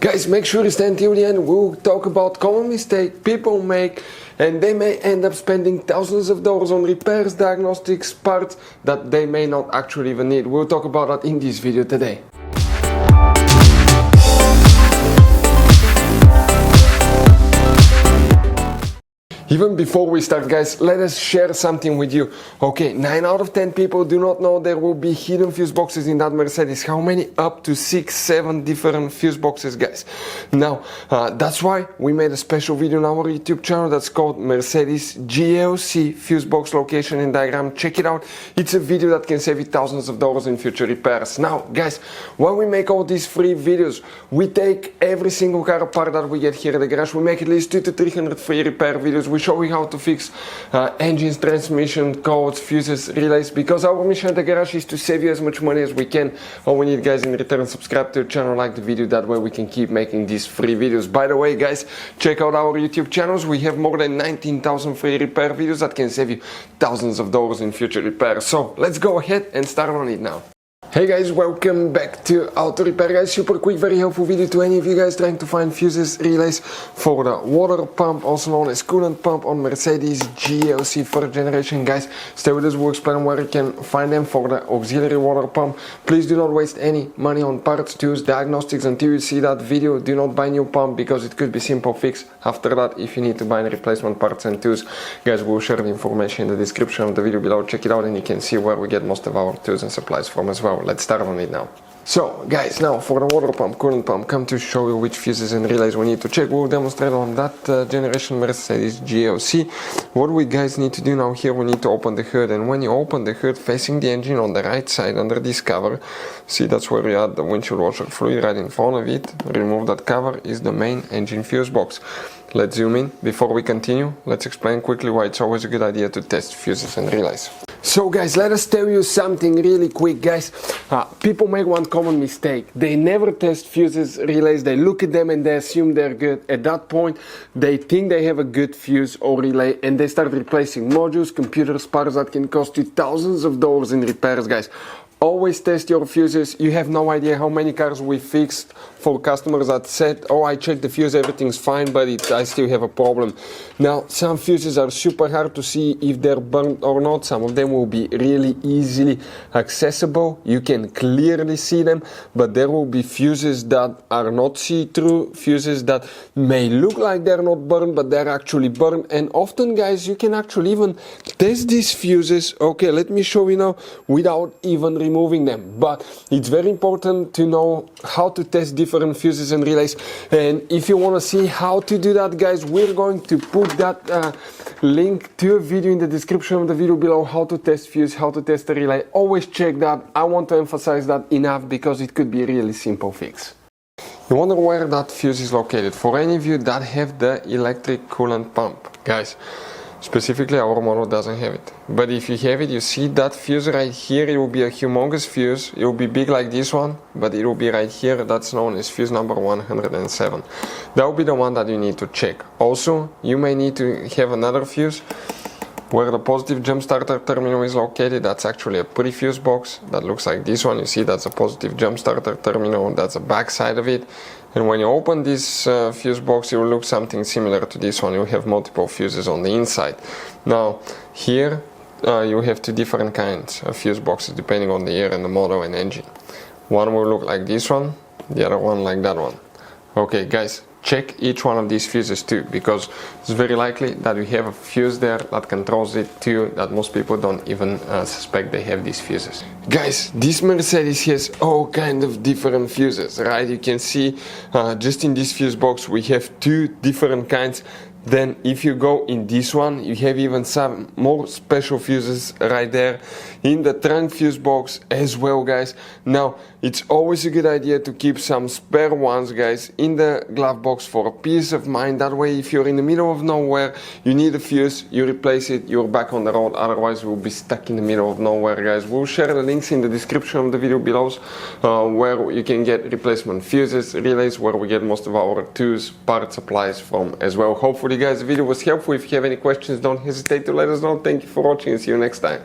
Guys, make sure you stay until the end. We'll talk about common mistakes people make, and they may end up spending thousands of dollars on repairs, diagnostics, parts that they may not actually even need. We'll talk about that in this video today. Even before we start, guys, let us share something with you. Okay, 9 out of 10 people do not know there will be hidden fuse boxes in that Mercedes. How many? Up to 6, 7 different fuse boxes, guys. Now, that's why we made a special video on our YouTube channel that's called Mercedes GLC fuse box location and diagram. Check it out. It's a video that can save you thousands of dollars in future repairs. Now, guys, when we make all these free videos, we take every single car apart that we get here at the garage. We make at least 200 to 300 free repair videos. We show you how to fix engines, transmission, codes, fuses, relays, because our mission at the garage is to save you as much money as we can. All we need, guys, in return, subscribe to the channel, like the video, that way we can keep making these free videos. By the way, guys, check out our YouTube channels. We have more than 19,000 free repair videos that can save you thousands of dollars in future repairs. So let's go ahead and start on it now. Hey guys, welcome back to Auto Repair, guys. Super quick, very helpful video to any of you guys trying to find fuses, relays for the water pump, also known as coolant pump on Mercedes GLC 4th generation. Guys, stay with us, we'll explain where you can find them for the auxiliary water pump. Please do not waste any money on parts, tools, diagnostics until you see that video. Do not buy new pump because it could be simple fix. After that, if you need to buy replacement parts and tools, guys, we'll share the information in the description of the video below. Check it out and you can see where we get most of our tools and supplies from as well. Let's start on it now. So guys, now for the water pump, coolant pump, come to show you which fuses and relays we need to check. We'll demonstrate on that generation Mercedes GLC. What we guys need to do now here, we need to open the hood, and when you open the hood facing the engine on the right side under this cover, see that's where you add the windshield washer fluid right in front of it. Remove that cover is the main engine fuse box. Let's zoom in. Before we continue, let's explain quickly why it's always a good idea to test fuses and relays. So guys, let us tell you something really quick, guys. People make one common mistake. They never test fuses, relays. They look at them and they assume they're good. At that point, they think they have a good fuse or relay and they start replacing modules, computers, parts that can cost you thousands of dollars in repairs, guys. Always test your fuses. You have no idea how many cars we fixed for customers that said, oh, I checked the fuse, everything's fine, but I still have a problem. Now, some fuses are super hard to see if they're burnt or not. Some of them will be really easily accessible. You can clearly see them, but there will be fuses that are not see-through, fuses that may look like they're not burned, but they're actually burned. And often, guys, you can actually even test these fuses. Okay, let me show you now without even removing them. But it's very important to know how to test different fuses and relays, and if you want to see how to do that, guys, we're going to put that link to a video in the description of the video below, how to test fuse, how to test a relay. Always check that. I want to emphasize that enough because it could be a really simple fix. You wonder where that fuse is located. For any of you that have the electric coolant pump, guys, specifically our model doesn't have it, but if you have it, you see that fuse right here. It will be a humongous fuse. It will be big like this one, but it will be right here. That's known as fuse number 107. That will be the one that you need to check. Also, you may need to have another fuse where the positive jump starter terminal is located. That's actually a pre-fuse box that looks like this one. You see that's a positive jump starter terminal. That's the back side of it. And when you open this fuse box, it will look something similar to this one. You have multiple fuses on the inside. Now here you have two different kinds of fuse boxes depending on the year and the model and engine. One will look like this one, the other one like that one. Okay guys, check each one of these fuses too, because it's very likely that you have a fuse there that controls it too, that most people don't even suspect they have these fuses. Guys, this Mercedes has all kind of different fuses, right? You can see just in this fuse box we have two different kinds. Then if you go in this one, you have even some more special fuses right there in the trunk fuse box as well, guys. Now, it's always a good idea to keep some spare ones, guys, in the glove box for a peace of mind. That way, if you're in the middle of nowhere, you need a fuse, you replace it, you're back on the road. Otherwise, we'll be stuck in the middle of nowhere, guys. We'll share the links in the description of the video below where you can get replacement fuses, relays, where we get most of our tools, part supplies from as well. Hopefully, guys, the video was helpful. If you have any questions, don't hesitate to let us know. Thank you for watching and see you next time.